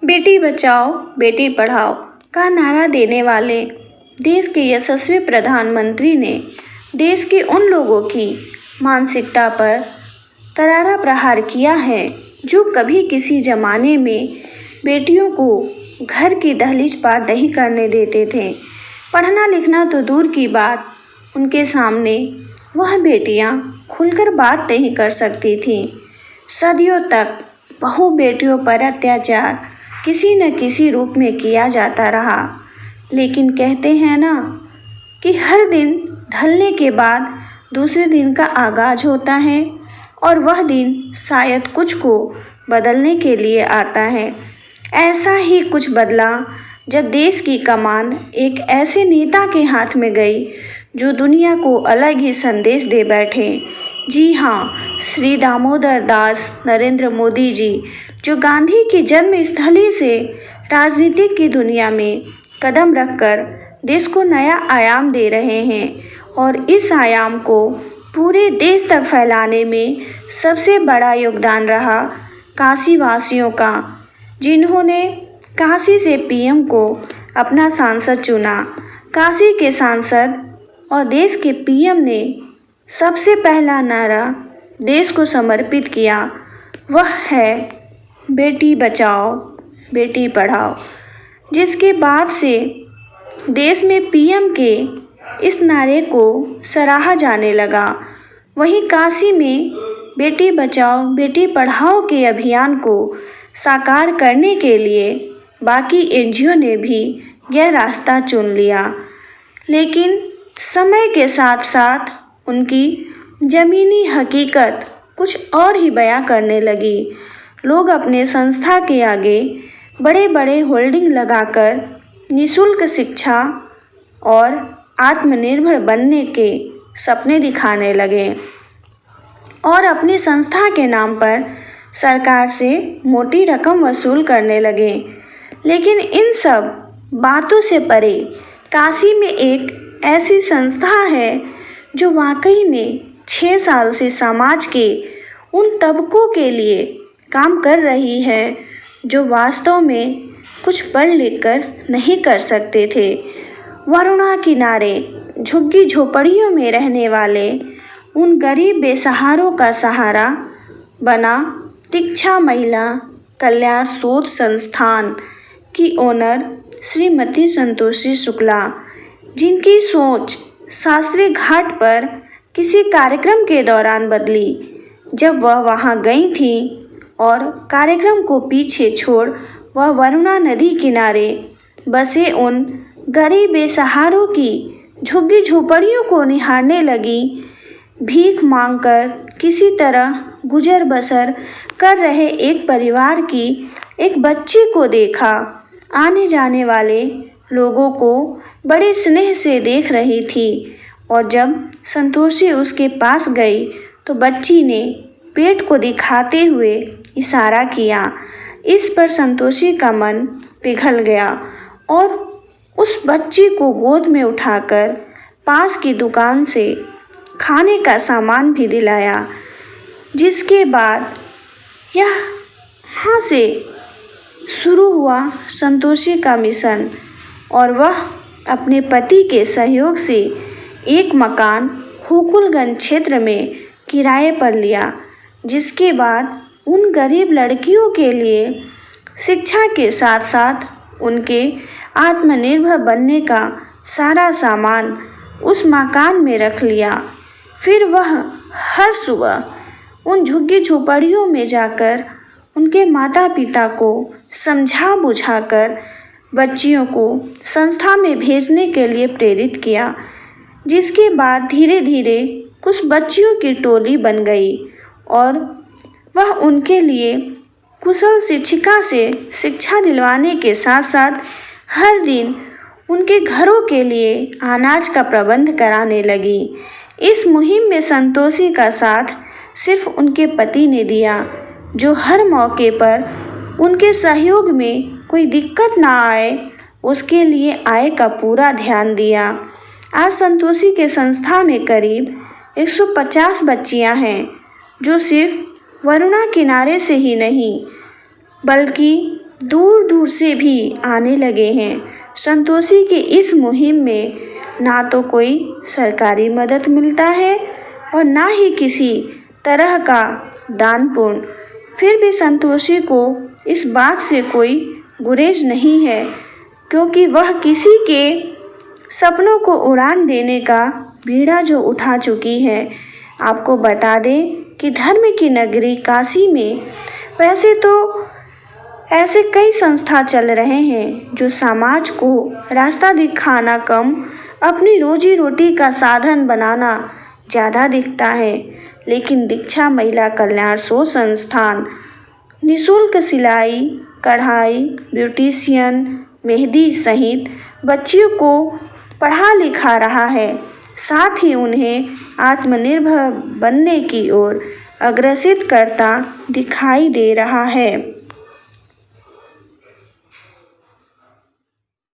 बेटी बचाओ बेटी पढ़ाओ का नारा देने वाले देश के यशस्वी प्रधानमंत्री ने देश के उन लोगों की मानसिकता पर करारा प्रहार किया है जो कभी किसी जमाने में बेटियों को घर की दहलीज पार नहीं करने देते थे। पढ़ना लिखना तो दूर की बात, उनके सामने वह बेटियां खुलकर बात नहीं कर सकती थीं। सदियों तक बहु बेटियों पर अत्याचार किसी न किसी रूप में किया जाता रहा, लेकिन कहते हैं ना कि हर दिन ढलने के बाद दूसरे दिन का आगाज होता है और वह दिन शायद कुछ को बदलने के लिए आता है। ऐसा ही कुछ बदला जब देश की कमान एक ऐसे नेता के हाथ में गई जो दुनिया को अलग ही संदेश दे बैठे। जी हाँ, श्री दामोदर दास नरेंद्र मोदी जी, जो गांधी की जन्मस्थली से राजनीति की दुनिया में कदम रखकर देश को नया आयाम दे रहे हैं और इस आयाम को पूरे देश तक फैलाने में सबसे बड़ा योगदान रहा काशी वासियों का, जिन्होंने काशी से पीएम को अपना सांसद चुना। काशी के सांसद और देश के पीएम ने सबसे पहला नारा देश को समर्पित किया, वह है बेटी बचाओ बेटी पढ़ाओ, जिसके बाद से देश में पीएम के इस नारे को सराहा जाने लगा। वहीं काशी में बेटी बचाओ बेटी पढ़ाओ के अभियान को साकार करने के लिए बाकी एनजीओ ने भी यह रास्ता चुन लिया, लेकिन समय के साथ साथ उनकी ज़मीनी हकीकत कुछ और ही बयां करने लगी। लोग अपने संस्था के आगे बड़े बड़े होल्डिंग लगाकर निःशुल्क शिक्षा और आत्मनिर्भर बनने के सपने दिखाने लगे और अपनी संस्था के नाम पर सरकार से मोटी रकम वसूल करने लगे। लेकिन इन सब बातों से परे काशी में एक ऐसी संस्था है जो वाकई में 6 साल से समाज के उन तबकों के लिए काम कर रही है जो वास्तव में कुछ पढ़ लिख कर नहीं कर सकते थे। वरुणा किनारे झुग्गी झोपड़ियों में रहने वाले उन गरीब बेसहारों का सहारा बना दीक्षा महिला कल्याण शोध संस्थान की ओनर श्रीमती संतोषी शुक्ला, जिनकी सोच शास्त्री घाट पर किसी कार्यक्रम के दौरान बदली। जब वह वहां गई थी और कार्यक्रम को पीछे छोड़ वह वरुणा नदी किनारे बसे उन गरीब बेसहारों की झुग्गी झोपड़ियों को निहारने लगी। भीख मांगकर किसी तरह गुजर बसर कर रहे एक परिवार की एक बच्ची को देखा। आने जाने वाले लोगों को बड़े स्नेह से देख रही थी और जब संतोषी उसके पास गई तो बच्ची ने पेट को दिखाते हुए इशारा किया। इस पर संतोषी का मन पिघल गया और उस बच्ची को गोद में उठाकर पास की दुकान से खाने का सामान भी दिलाया, जिसके बाद यहाँ से शुरू हुआ संतोषी का मिशन और वह अपने पति के सहयोग से एक मकान हुकुलगंज क्षेत्र में किराए पर लिया, जिसके बाद उन गरीब लड़कियों के लिए शिक्षा के साथ साथ उनके आत्मनिर्भर बनने का सारा सामान उस मकान में रख लिया। फिर वह हर सुबह उन झुग्गी झोपड़ियों में जाकर उनके माता पिता को समझा बुझाकर बच्चियों को संस्था में भेजने के लिए प्रेरित किया, जिसके बाद धीरे धीरे कुछ बच्चियों की टोली बन गई और वह उनके लिए कुशल शिक्षिका से शिक्षा दिलवाने के साथ साथ हर दिन उनके घरों के लिए अनाज का प्रबंध कराने लगी। इस मुहिम में संतोषी का साथ सिर्फ उनके पति ने दिया, जो हर मौके पर उनके सहयोग में कोई दिक्कत ना आए उसके लिए आय का पूरा ध्यान दिया। आज संतोषी के संस्था में करीब 150 बच्चियां हैं, जो सिर्फ वरुणा किनारे से ही नहीं बल्कि दूर दूर से भी आने लगे हैं। संतोषी की इस मुहिम में ना तो कोई सरकारी मदद मिलता है और ना ही किसी तरह का दान पुण्य। फिर भी संतोषी को इस बात से कोई गुरेज नहीं है, क्योंकि वह किसी के सपनों को उड़ान देने का बीड़ा जो उठा चुकी है। आपको बता दें कि धर्म की नगरी काशी में वैसे तो ऐसे कई संस्था चल रहे हैं जो समाज को रास्ता दिखाना कम, अपनी रोजी रोटी का साधन बनाना ज़्यादा दिखता है। लेकिन दीक्षा महिला कल्याण शोध संस्थान निःशुल्क सिलाई, कढ़ाई, ब्यूटिशियन, मेहंदी सहित बच्चियों को पढ़ा लिखा रहा है, साथ ही उन्हें आत्मनिर्भर बनने की ओर अग्रसित करता दिखाई दे रहा है।